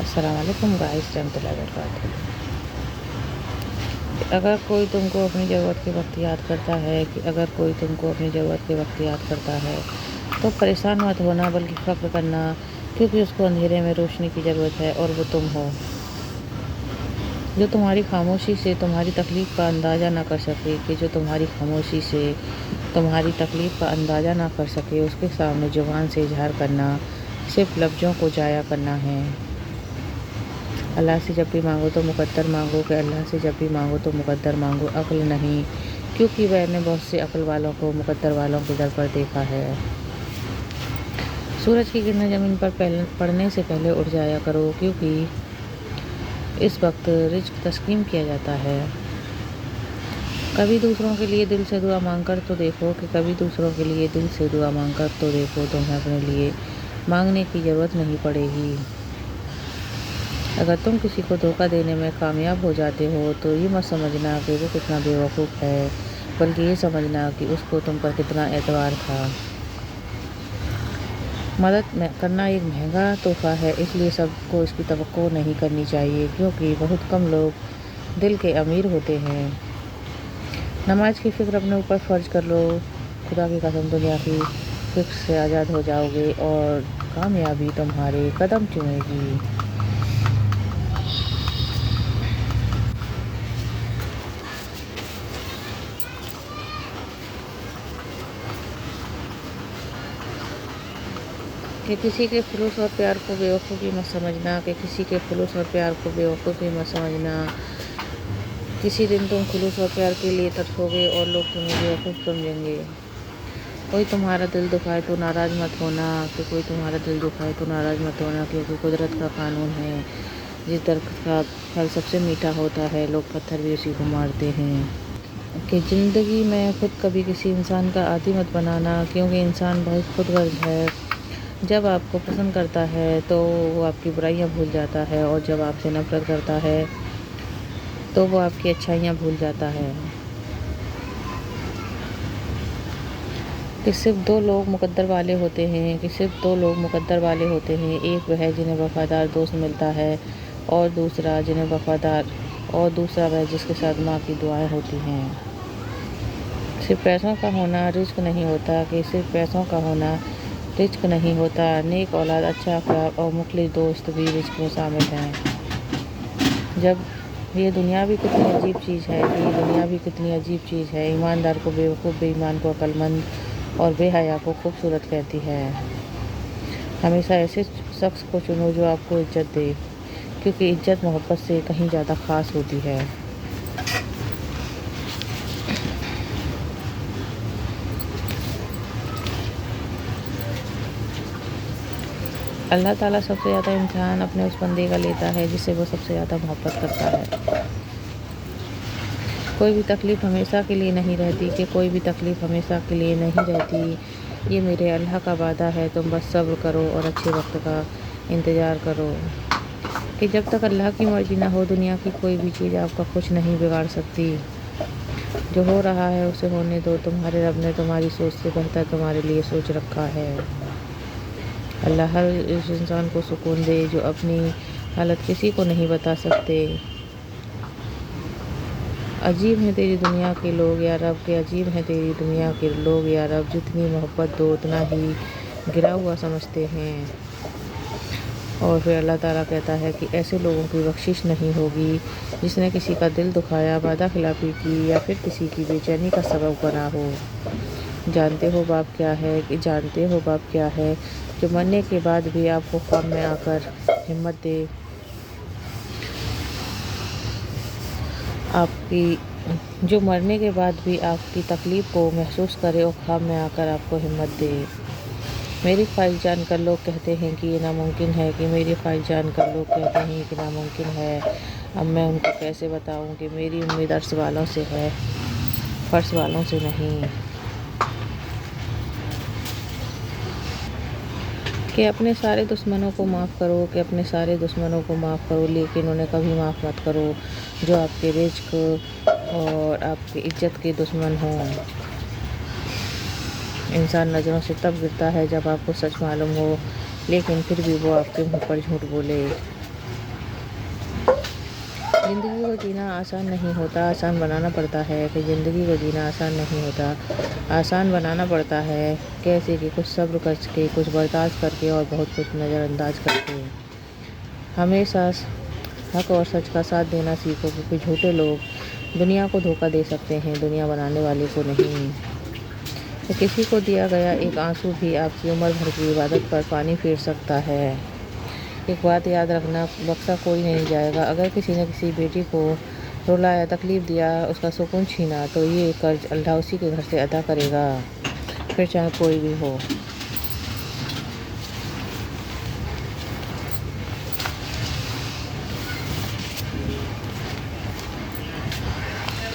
अस्सलाम वालेकुम गाइस रहमतुल्लाहि व बरकातहू। अगर कोई तुमको अपनी ज़रूरत के वक्त याद करता है तो परेशान मत होना बल्कि फ़क्र करना, क्योंकि उसको अंधेरे में रोशनी की ज़रूरत है और वो तुम हो। जो तुम्हारी खामोशी से तुम्हारी तकलीफ़ का अंदाज़ा ना कर सके उसके सामने ज़ुबान से इज़हार करना सिर्फ लफ्ज़ों को ज़ाया करना है। अल्लाह से जब भी मांगो तो मुक़द्दर मांगो, अक्ल नहीं, क्योंकि मैंने बहुत से अक्ल वालों को मुक़द्दर वालों के दर पर देखा है। सूरज की किरणें ज़मीन पर पड़ने से पहले उठ जाया करो, क्योंकि इस वक्त रिज़्क़ तस्कीम किया जाता है। कभी दूसरों के लिए दिल से दुआ मांग कर तो देखो तुम्हें अपने लिए मांगने की ज़रूरत नहीं पड़ेगी। अगर तुम किसी को धोखा देने में कामयाब हो जाते हो तो ये मत समझना कि वो कितना बेवकूफ़ है, बल्कि ये समझना कि उसको तुम पर कितना एतबार था। मदद करना एक महंगा तोहफ़ा है, इसलिए सबको इसकी तवक्को नहीं करनी चाहिए, क्योंकि बहुत कम लोग दिल के अमीर होते हैं। नमाज की फ़िक्र अपने ऊपर फ़र्ज कर लो, खुदा की कसम दुनिया की फ़िक्र से आज़ाद हो जाओगे और कामयाबी तुम्हारे कदम चूमेगी। कि किसी के खुलूस और प्यार को बेवकूफ़ी मत समझना। किसी दिन तुम खुलूस और प्यार के लिए तरसोगे और लोग तुम्हें बेवकूफ़ समझेंगे। कोई तुम्हारा दिल दुखाए तो नाराज़ मत होना, क्योंकि कुदरत का कानून है, जिस दरख्त का फल सबसे मीठा होता है लोग पत्थर भी उसी को मारते हैं। कि ज़िंदगी में खुद कभी किसी इंसान का आदी मत बनाना, क्योंकि इंसान बहुत खुदगर्ज़ है। जब आपको पसंद करता है तो वो आपकी बुराइयां भूल जाता है, और जब आपसे नफ़रत करता है तो वो आपकी अच्छाइयां भूल जाता है। कि सिर्फ दो लोग मुकद्दर वाले होते हैं, एक वह जिन्हें वफ़ादार दोस्त मिलता है, और दूसरा वह जिसके साथ माँ की दुआएं होती हैं। सिर्फ पैसों का होना रिज़्क़ नहीं होता, नेक औलाद, अच्छा अखलाक और मुखलिस दोस्त भी रिज़्क़ में शामिल हैं। जब ये दुनिया भी कितनी अजीब चीज़ है। ईमानदार को बेवकूफ़, बेईमान को अक्लमंद और बेहया को खूबसूरत कहती है। हमेशा ऐसे शख्स को चुनो जो आपको इज्जत दे, क्योंकि इज्जत मोहब्बत से कहीं ज़्यादा ख़ास होती है। अल्लाह ताला सबसे ज़्यादा इम्तिहान अपने उस बंदे का लेता है जिससे वो सबसे ज़्यादा मोहब्बत करता है। कोई भी तकलीफ़ हमेशा के लिए नहीं रहती। ये मेरे अल्लाह का वादा है, तुम बस सब्र करो और अच्छे वक्त का इंतज़ार करो। कि जब तक अल्लाह की मर्ज़ी ना हो, दुनिया की कोई भी चीज़ आपका कुछ नहीं बिगाड़ सकती। जो हो रहा है उसे होने दो, तुम्हारे रब ने तुम्हारी सोच से बेहतर तुम्हारे लिए सोच रखा है। अल्लाह हर उस इंसान को सुकून दे जो अपनी हालत किसी को नहीं बता सकते। अजीब हैं तेरी दुनिया के लोग या रब, जितनी मोहब्बत दो उतना ही गिरा हुआ समझते हैं। और फिर अल्लाह ताला कहता है कि ऐसे लोगों की बख्शिश नहीं होगी जिसने किसी का दिल दुखाया, वादा खिलाफी की या फिर किसी की बेचैनी का सबब बना हो। जानते हो बाप क्या है? जो मरने के बाद भी आपको ख्वाब में आकर हिम्मत दे, आपकी तकलीफ़ को महसूस करे और ख्वाब में आकर आपको हिम्मत दे। मेरी ख्वाहिश जानकर लोग कहते हैं कि ये नामुमकिन है। अब मैं उनको कैसे बताऊं कि मेरी उम्मीद अर्श वालों से है, फर्श वालों से नहीं। कि अपने सारे दुश्मनों को माफ़ करो, लेकिन उन्हें कभी माफ़ मत करो जो आपके रिज़्क़ और आपकी इज्जत के दुश्मन हों। इंसान नज़रों से तब गिरता है जब आपको सच मालूम हो, लेकिन फिर भी वो आपके मुँह पर झूठ बोले। زندگی کو جینا آسان نہیں ہوتا، آسان بنانا پڑتا ہے کہ زندگی کو جینا آسان نہیں ہوتا، آسان بنانا پڑتا ہے کیسے کہ کچھ صبر کر کے، کچھ برداشت کر کے اور بہت کچھ نظر انداز کر کے۔ ہمیشہ حق اور سچ کا ساتھ دینا سیکھو، کیونکہ جھوٹے لوگ دنیا کو دھوکہ دے سکتے ہیں، دنیا بنانے والے کو نہیں۔ کہ کسی کو دیا گیا ایک آنسو بھی آپ کی عمر بھر کی عبادت پر پانی پھیر سکتا ہے۔ ایک بات یاد رکھنا، بخشا کوئی نہیں جائے گا۔ اگر کسی نے کسی بیٹی کو رلایا، تکلیف دیا، اس کا سکون چھینا، تو یہ قرض اللہ اسی کے گھر سے ادا کرے گا، پھر چاہے کوئی بھی ہو۔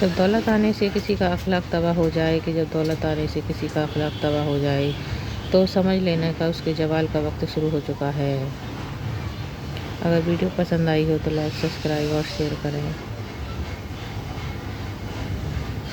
جب دولت آنے سے کسی کا اخلاق تباہ ہو جائے جب دولت آنے سے کسی کا اخلاق تباہ ہو جائے تو سمجھ لینے کا اس کے زوال کا وقت شروع ہو چکا ہے۔ اگر ویڈیو پسند آئی ہو تو لائک، سبسکرائب اور شیئر کریں۔